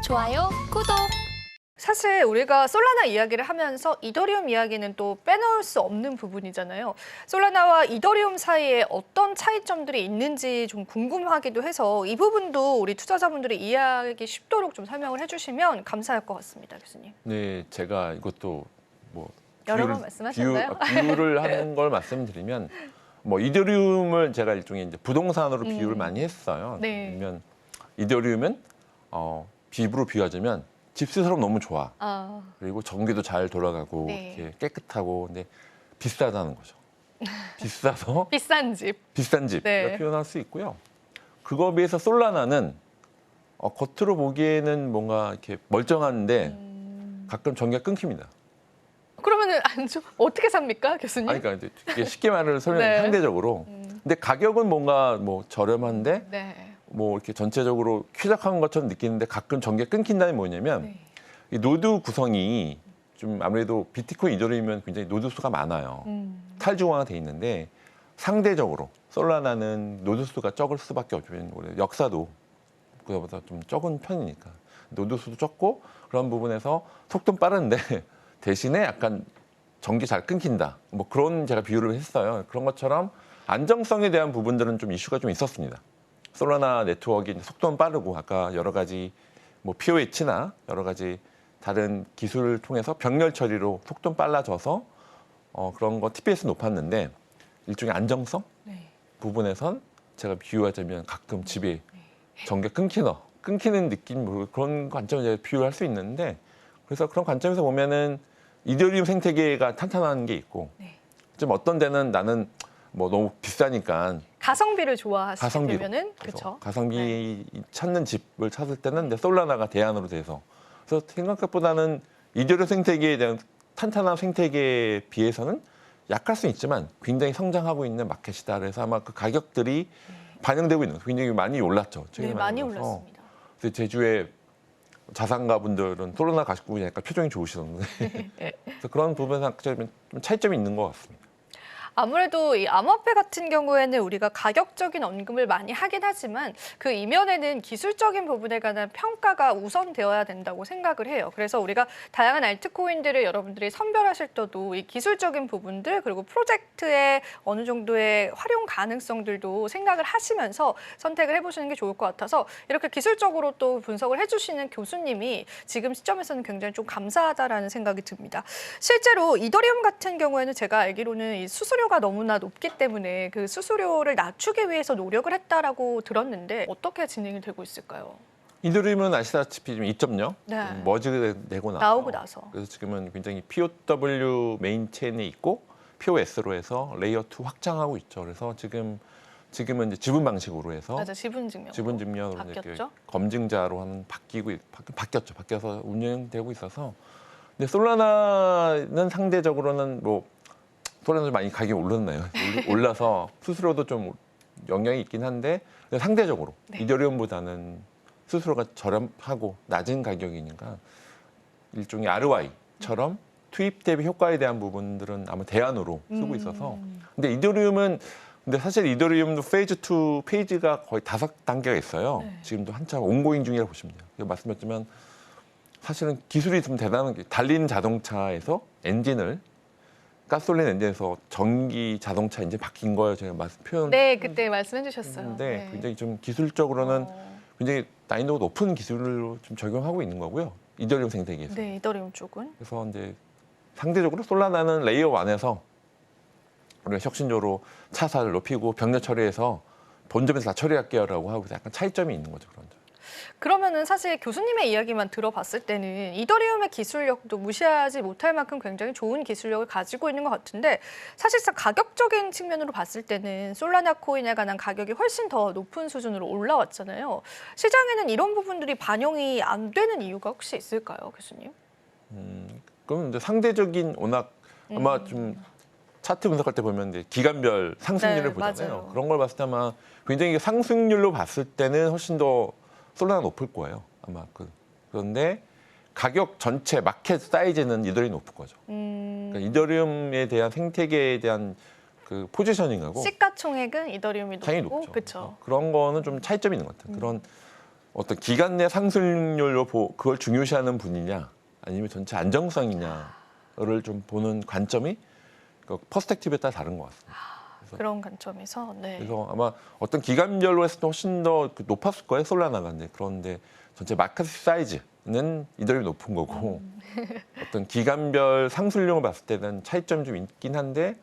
좋아요, 구독. 사실 우리가 솔라나 이야기를 하면서 이더리움 이야기는 또 빼놓을 수 없는 부분이잖아요. 솔라나와 이더리움 사이에 어떤 차이점들이 있는지 좀 궁금하기도 해서 이 부분도 우리 투자자분들이 이해하기 쉽도록 좀 설명을 해주시면 감사할 것 같습니다, 교수님. 네, 제가 이것도 뭐 여러 번 말씀하셨나요? 비유를 하는 걸 말씀드리면 뭐 이더리움을 제가 일종의 이제 부동산으로 비유를 많이 했어요. 네. 그러면 이더리움은 집으로 비유하자면 집세사로 너무 좋아. 그리고 전기도 잘 돌아가고 네. 이렇게 깨끗하고 근데 비싸다는 거죠. 비싸서 비싼 집. 비싼 집 네. 이렇게 표현할 수 있고요. 그거에 비해서 솔라나는 겉으로 보기에는 뭔가 이렇게 멀쩡한데 가끔 전기가 끊깁니다. 그러면은 어떻게 삽니까, 교수님? 아니, 그러니까 이게 쉽게 말을 설명하면 네. 상대적으로. 근데 가격은 뭔가 뭐 저렴한데 네. 뭐 이렇게 전체적으로 쾌적한 것처럼 느끼는데 가끔 전기가 끊긴다는 게 뭐냐면 네. 이 노드 구성이 좀 아무래도 비트코인 이더리움은 굉장히 노드 수가 많아요. 탈중앙화 돼 있는데 상대적으로 솔라나는 노드 수가 적을 수밖에 없죠. 원래 역사도 그거보다 좀 적은 편이니까 노드 수도 적고 그런 부분에서 속도는 빠른데 대신에 약간 전기 잘 끊긴다. 뭐 그런 제가 비유를 했어요. 그런 것처럼 안정성에 대한 부분들은 좀 이슈가 좀 있었습니다. 솔라나 네트워크의 속도는 빠르고 아까 여러 가지 뭐 POH나 여러 가지 다른 기술을 통해서 병렬 처리로 속도는 빨라져서 그런 거 TPS 높았는데 일종의 안정성 네. 부분에선 제가 비유하자면 가끔 집에 전기가 끊기는 느낌 뭐 그런 관점을 제가 비유할 수 있는데 그래서 그런 관점에서 보면은 이더리움 생태계가 탄탄한 게 있고 네. 좀 어떤 데는 나는 뭐 너무 비싸니까 가성비를 좋아하시게 가성비로 되면은 그래서 그렇죠. 가성비 찾는 집을 찾을 때는 이제 솔라나가 대안으로 돼서 그래서 생각보다는 이더리움 생태계에 대한 탄탄한 생태계에 비해서는 약할 수는 있지만 굉장히 성장하고 있는 마켓이다. 그래서 아마 그 가격들이 반영되고 있는 거예요. 굉장히 많이 올랐죠. 최근에 네, 많이 올라서. 올랐습니다. 그래서 제주에 자산가 분들은 솔라나 가시고 보니까 약간 표정이 좋으시던데 그래서 그런 부분에서 좀 차이점이 있는 것 같습니다. 아무래도 이 암호화폐 같은 경우에는 우리가 가격적인 언급을 많이 하긴 하지만 그 이면에는 기술적인 부분에 관한 평가가 우선되어야 된다고 생각을 해요. 그래서 우리가 다양한 알트코인들을 여러분들이 선별하실 때도 이 기술적인 부분들 그리고 프로젝트의 어느 정도의 활용 가능성들도 생각을 하시면서 선택을 해보시는 게 좋을 것 같아서 이렇게 기술적으로 또 분석을 해주시는 교수님이 지금 시점에서는 굉장히 좀 감사하다라는 생각이 듭니다. 실제로 이더리움 같은 경우에는 제가 알기로는 이 수수료가 너무나 높기 때문에 그 수수료를 낮추기 위해서 노력을 했다라고 들었는데 어떻게 진행이 되고 있을까요? 이더리움은 아시다시피 지금 2.0 네. 머지되고 나오고 나서. 그래서 지금은 굉장히 POW 메인 체인에 있고 POS로 해서 레이어 2 확장하고 있죠. 그래서 지금은 이제 지분 방식으로 해서 맞아, 지분 증명. 지분 증명으로 바뀌었죠? 검증자로 하는 바뀌었죠. 바뀌어서 운영되고 있어서 근데 솔라나는 상대적으로는 뭐 솔라나도 많이 가격이 올랐나요? 올라서 수수료도 좀 영향이 있긴 한데 상대적으로 네. 이더리움보다는 수수료가 저렴하고 낮은 가격이니까 일종의 ROI처럼 투입 대비 효과에 대한 부분들은 아마 대안으로 쓰고 있어서 근데 이더리움은 근데 사실 이더리움도 페이즈 2 페이지가 거의 5단계가 있어요. 네. 지금도 한참 온고잉 중이라고 보시면 돼요. 말씀드렸지만 사실은 기술이 좀 대단한 게 달리는 자동차에서 엔진을 가솔린 엔진에서 전기 자동차 엔진 바뀐 거예요. 제가 표현. 네, 그때 말씀해 주셨어요. 근데 굉장히 좀 기술적으로는 어, 굉장히 난이도가 높은 기술로 좀 적용하고 있는 거고요. 이더리움 생태계에서. 네, 이더리움 쪽은. 그래서 이제 상대적으로 솔라나는 레이어 1에서 우리가 혁신적으로 차사를 높이고 병렬 처리해서 본점에서 다 처리할게요라고 하고 약간 차이점이 있는 거죠. 그런 점. 그러면은 사실 교수님의 이야기만 들어봤을 때는 이더리움의 기술력도 무시하지 못할 만큼 굉장히 좋은 기술력을 가지고 있는 것 같은데 사실상 가격적인 측면으로 봤을 때는 솔라나 코인에 관한 가격이 훨씬 더 높은 수준으로 올라왔잖아요. 시장에는 이런 부분들이 반영이 안 되는 이유가 혹시 있을까요, 교수님? 그럼 이제 상대적인 워낙 아마 좀 차트 분석할 때 보면 이제 기간별 상승률을 네, 보잖아요. 맞아요. 그런 걸 봤을 때 아마 굉장히 상승률로 봤을 때는 훨씬 더 솔라나 높을 거예요. 아마 그런데 가격 전체 마켓 사이즈는 이더리움이 높을 거죠. 그러니까 이더리움에 대한 생태계에 대한 그 포지셔닝하고 시가총액은 이더리움이 당연히 높고, 높죠. 그렇죠. 그런 거는 좀 차이점이 있는 것 같아요. 그런 어떤 기간 내 상승률로 그걸 중요시하는 분이냐 아니면 전체 안정성이냐를 좀 보는 관점이 그 퍼스펙티브에 따라 다른 것 같습니다. 그런 관점에서 네. 그래서 아마 어떤 기간별로 했을 때 훨씬 더 높았을 거예요, 솔라나가. 그런데 전체 마켓 사이즈는 이더리움이 높은 거고 어떤 기간별 상승률을 봤을 때는 차이점이 좀 있긴 한데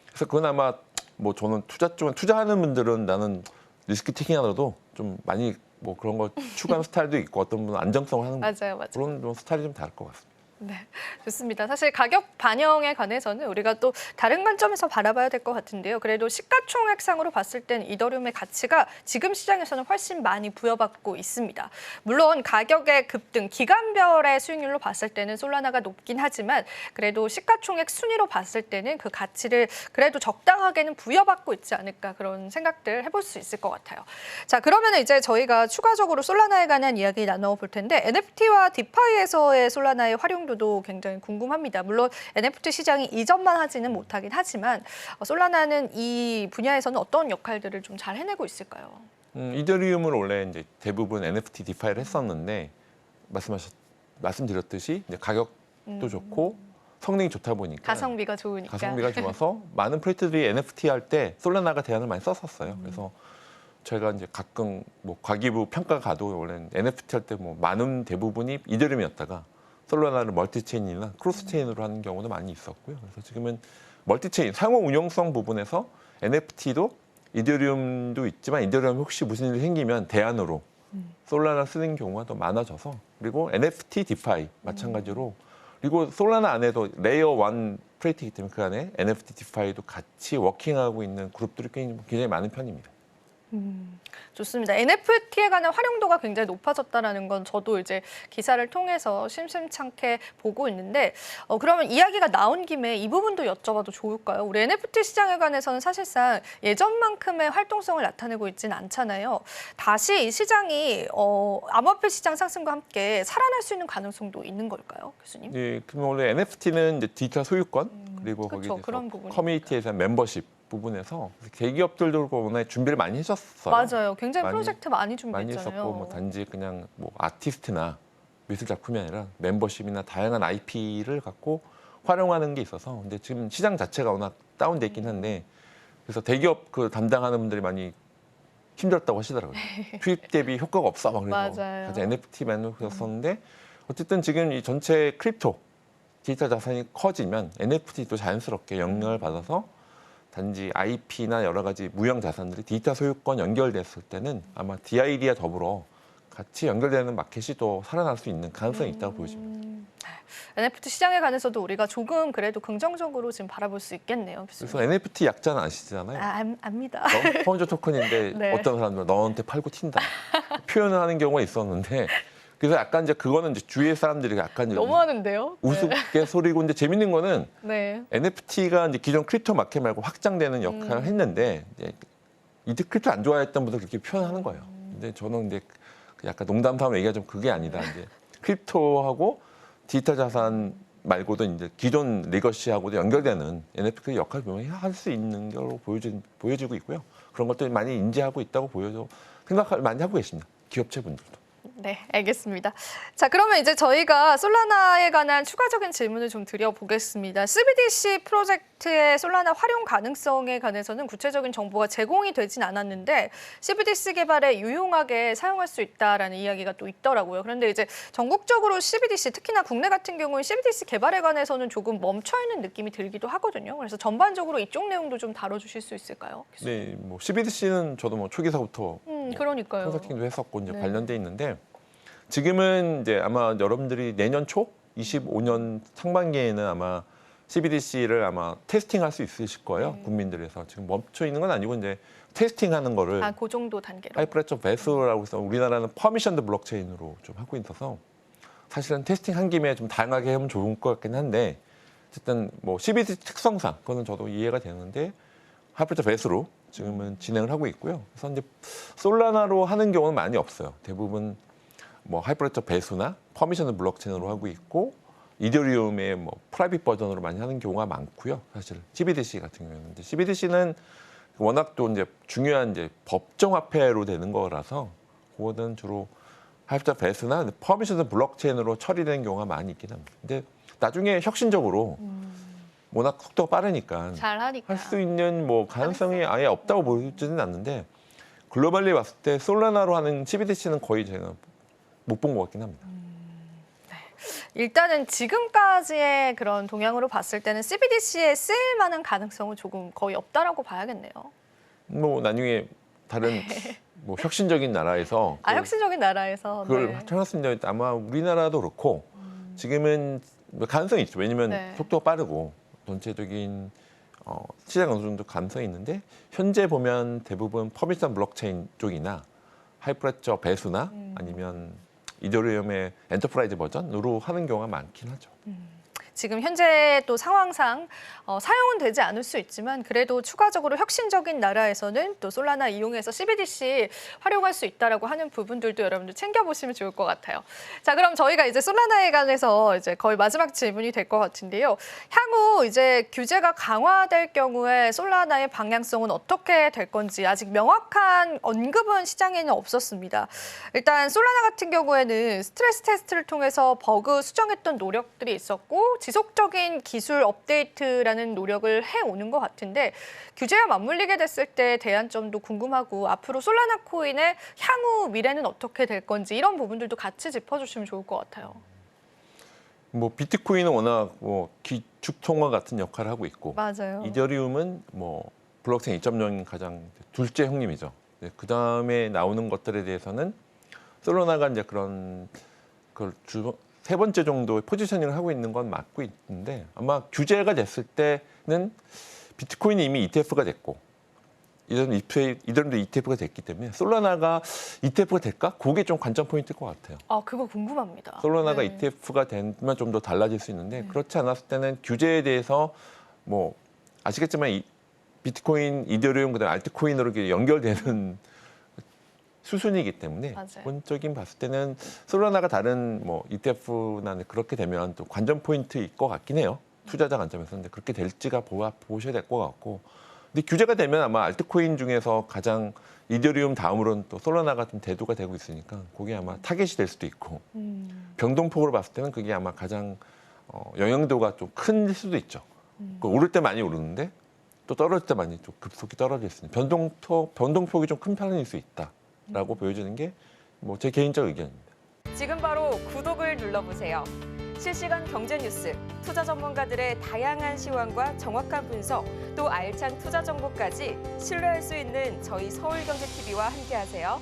그래서 그건 아마 뭐 저는 투자 쪽은 투자하는 분들은 나는 리스크 테이킹하더라도 좀 많이 뭐 그런 거 추구하는 스타일도 있고 어떤 분은 안정성을 하는 맞아요. 그런 좀 스타일이 좀 다를 것 같습니다. 네, 좋습니다. 사실 가격 반영에 관해서는 우리가 또 다른 관점에서 바라봐야 될 것 같은데요. 그래도 시가총액상으로 봤을 땐 이더리움의 가치가 지금 시장에서는 훨씬 많이 부여받고 있습니다. 물론 가격의 급등, 기간별의 수익률로 봤을 때는 솔라나가 높긴 하지만 그래도 시가총액 순위로 봤을 때는 그 가치를 그래도 적당하게는 부여받고 있지 않을까 그런 생각들 해볼 수 있을 것 같아요. 자, 그러면 이제 저희가 추가적으로 솔라나에 관한 이야기 나눠볼 텐데 NFT와 디파이에서의 솔라나의 활용 도 굉장히 궁금합니다. 물론 NFT 시장이 이전만 하지는 못하긴 하지만 솔라나는 이 분야에서는 어떤 역할들을 좀 잘 해내고 있을까요? 이더리움은 원래 이제 대부분 NFT 디파이를 했었는데 말씀드렸듯이 이제 가격도 좋고 성능이 좋다 보니까 가성비가 좋으니까. 가성비가 좋아서 많은 프로젝트들이 NFT 할 때 솔라나가 대안을 많이 썼었어요. 그래서 제가 이제 가끔 뭐 과기부 평가 가도 원래 NFT 할 때 뭐 많은 대부분이 이더리움이었다가 솔라나를 멀티체인이나 크로스체인으로 하는 경우도 많이 있었고요. 그래서 지금은 멀티체인, 상호 운용성 부분에서 NFT도 이더리움도 있지만 이더리움 혹시 무슨 일이 생기면 대안으로 솔라나 쓰는 경우가 더 많아져서 그리고 NFT 디파이 마찬가지로 그리고 솔라나 안에도 레이어 1 프로젝트이기 때문에 그 안에 NFT 디파이도 같이 워킹하고 있는 그룹들이 굉장히 많은 편입니다. 좋습니다. NFT에 관한 활용도가 굉장히 높아졌다는 건 저도 이제 기사를 통해서 심심찮게 보고 있는데 그러면 이야기가 나온 김에 이 부분도 여쭤봐도 좋을까요? 우리 NFT 시장에 관해서는 사실상 예전만큼의 활동성을 나타내고 있지는 않잖아요. 다시 이 시장이 암호화폐 시장 상승과 함께 살아날 수 있는 가능성도 있는 걸까요, 교수님? 네, 그럼 원래 NFT는 이제 디지털 소유권 그리고 그렇죠, 거기에 그런 부분이니까. 커뮤니티에서 멤버십 부분에서 대기업들도 워낙 준비를 많이 해줬어요. 맞아요. 굉장히 프로젝트 많이 준비했잖아요. 많이 했었고 뭐 단지 그냥 뭐 아티스트나 미술 작품이 아니라 멤버십이나 다양한 IP를 갖고 활용하는 게 있어서 근데 지금 시장 자체가 워낙 다운돼 있긴 한데 그래서 대기업 그 담당하는 분들이 많이 힘들었다고 하시더라고요. 투입 대비 효과가 없어 막 그래서 맞아요. NFT만 그랬었는데 어쨌든 지금 이 전체 크립토 디지털 자산이 커지면 NFT도 자연스럽게 영향을 받아서 단지 IP나 여러 가지 무형 자산들이 디지털 소유권 연결됐을 때는 아마 DID와 더불어 같이 연결되는 마켓이 또 살아날 수 있는 가능성이 있다고 보여집니다. NFT 시장에 관해서도 우리가 조금 그래도 긍정적으로 지금 바라볼 수 있겠네요. 교수님. 그래서 NFT 약자는 아시잖아요. 압니다. 넌 퍼니저 토큰인데 네. 어떤 사람들은 너한테 팔고 튄다 표현을 하는 경우가 있었는데 그래서 약간 이제 그거는 이제 주위의 사람들이 약간 너무하는데요. 우스갯소리고 이제 재밌는 거는 네. NFT가 이제 기존 크립토 마켓 말고 확장되는 역할을 했는데 이제 크립토 안 좋아했던 분들 그렇게 표현하는 거예요. 근데 저는 이제 약간 농담 삼아 얘기가 좀 그게 아니다. 이제 크립토하고 디지털 자산 말고도 이제 기존 리거시하고도 연결되는 NFT 역할을 분명히 할 수 있는 걸로 보여지고 있고요. 그런 것들이 많이 인지하고 있다고 생각을 많이 하고 계십니다. 기업체 분들도. 네, 알겠습니다. 자, 그러면 이제 저희가 솔라나에 관한 추가적인 질문을 좀 드려보겠습니다. CBDC 프로젝트의 솔라나 활용 가능성에 관해서는 구체적인 정보가 제공이 되진 않았는데 CBDC 개발에 유용하게 사용할 수 있다라는 이야기가 또 있더라고요. 그런데 이제 전국적으로 CBDC, 특히나 국내 같은 경우는 CBDC 개발에 관해서는 조금 멈춰있는 느낌이 들기도 하거든요. 그래서 전반적으로 이쪽 내용도 좀 다뤄주실 수 있을까요? 네, 뭐 CBDC는 저도 뭐 초기사부터 그러니까요. 컨설팅도 했었고 이제 네. 관련돼 있는데 지금은 이제 아마 여러분들이 내년 초 25년 상반기에는 아마 CBDC를 아마 테스팅할 수 있으실 거예요. 국민들에서 지금 멈춰 있는 건 아니고 이제 테스팅하는 거를 그 정도 단계로. 하이프레처 베스라고 해서 우리나라는 퍼미션드 블록체인으로 좀 하고 있어서 사실은 테스팅 한 김에 좀 다양하게 하면 좋을 것 같긴 한데 어쨌든 뭐 CBDC 특성상 그거는 저도 이해가 되는데 하이프레처 베스로 지금은 진행을 하고 있고요. 그래서 이제 솔라나로 하는 경우는 많이 없어요. 대부분 뭐 하이퍼레처 배수나 퍼미션 블록체인으로 하고 있고 이더리움의 뭐 프라이빗 버전으로 많이 하는 경우가 많고요. 사실 CBDC 같은 경우에는 근데 CBDC는 워낙 또 이제 중요한 이제 법정 화폐로 되는 거라서 그거는 주로 하이프자 베스나 퍼미션 블록체인으로 처리되는 경우가 많이 있긴 합니다. 근데 나중에 혁신적으로 워낙 속도가 빠르니까 잘 하니까. 할 수 있는 뭐 가능성이 아예 없다고 보지는 않는데 글로벌리 봤을 때 솔라나로 하는 CBDC는 거의 제가 못 본 것 같긴 합니다. 일단은 지금까지의 그런 동향으로 봤을 때는 CBDC에 쓰일 만한 가능성은 조금 거의 없다라고 봐야겠네요. 뭐 나중에 다른 뭐 혁신적인 나라에서 혁신적인 나라에서 그걸 네. 찾았으면 아마 우리나라도 그렇고 지금은 가능성이 있죠. 왜냐면 네. 속도가 빠르고 전체적인 시장 어느 정도 가능성이 있는데 현재 보면 대부분 퍼미션 블록체인 쪽이나 하이프레처 배수나 아니면 이더리움의 엔터프라이즈 버전으로 하는 경우가 많긴 하죠. 지금 현재 또 상황상 사용은 되지 않을 수 있지만 그래도 추가적으로 혁신적인 나라에서는 또 솔라나 이용해서 CBDC 활용할 수 있다라고 하는 부분들도 여러분들 챙겨보시면 좋을 것 같아요. 자, 그럼 저희가 이제 솔라나에 관해서 이제 거의 마지막 질문이 될 것 같은데요. 향후 이제 규제가 강화될 경우에 솔라나의 방향성은 어떻게 될 건지 아직 명확한 언급은 시장에는 없었습니다. 일단 솔라나 같은 경우에는 스트레스 테스트를 통해서 버그 수정했던 노력들이 있었고 지속적인 기술 업데이트라는 노력을 해오는 것 같은데 규제와 맞물리게 됐을 때 대한 점도 궁금하고 앞으로 솔라나 코인의 향후 미래는 어떻게 될 건지 이런 부분들도 같이 짚어주시면 좋을 것 같아요. 뭐 비트코인은 워낙 뭐 기축 통화 같은 역할을 하고 있고 맞아요. 이더리움은 뭐 블록체인 2.0인 가장 둘째 형님이죠. 그 다음에 나오는 것들에 대해서는 솔라나가 이제 그런 걸 세 번째 정도의 포지셔닝을 하고 있는 건 맞고 있는데 아마 규제가 됐을 때는 비트코인이 이미 ETF가 됐고 이더리움도 ETF가 됐기 때문에 솔라나가 ETF가 될까? 그게 좀 관전 포인트일 것 같아요. 그거 궁금합니다. 솔라나가 네. ETF가 되면 좀 더 달라질 수 있는데 그렇지 않았을 때는 규제에 대해서 뭐 아시겠지만 비트코인, 이더리움 그다음 알트코인으로 이렇게 연결되는 수순이기 때문에 맞아요. 기본적인 봤을 때는 솔라나가 다른 뭐 ETF나 그렇게 되면 또 관전 포인트일 것 같긴 해요. 투자자 관점에서. 근데 그렇게 될지가 보셔야 될 것 같고. 근데 규제가 되면 아마 알트코인 중에서 가장 이더리움 다음으로는 또 솔라나가 좀 대두가 되고 있으니까 그게 아마 타겟이 될 수도 있고 변동폭으로 봤을 때는 그게 아마 가장 영향도가 좀 큰 수도 있죠. 오를 때 많이 오르는데 또 떨어질 때 많이 좀 급속히 떨어질 수 있는 변동폭이 좀 큰 편일 수 있다라고 보여지는 게 뭐 제 개인적 의견입니다. 지금 바로 구독을 눌러보세요. 실시간 경제 뉴스, 투자 전문가들의 다양한 시황과 정확한 분석, 또 알찬 투자 정보까지 신뢰할 수 있는 저희 서울경제TV와 함께하세요.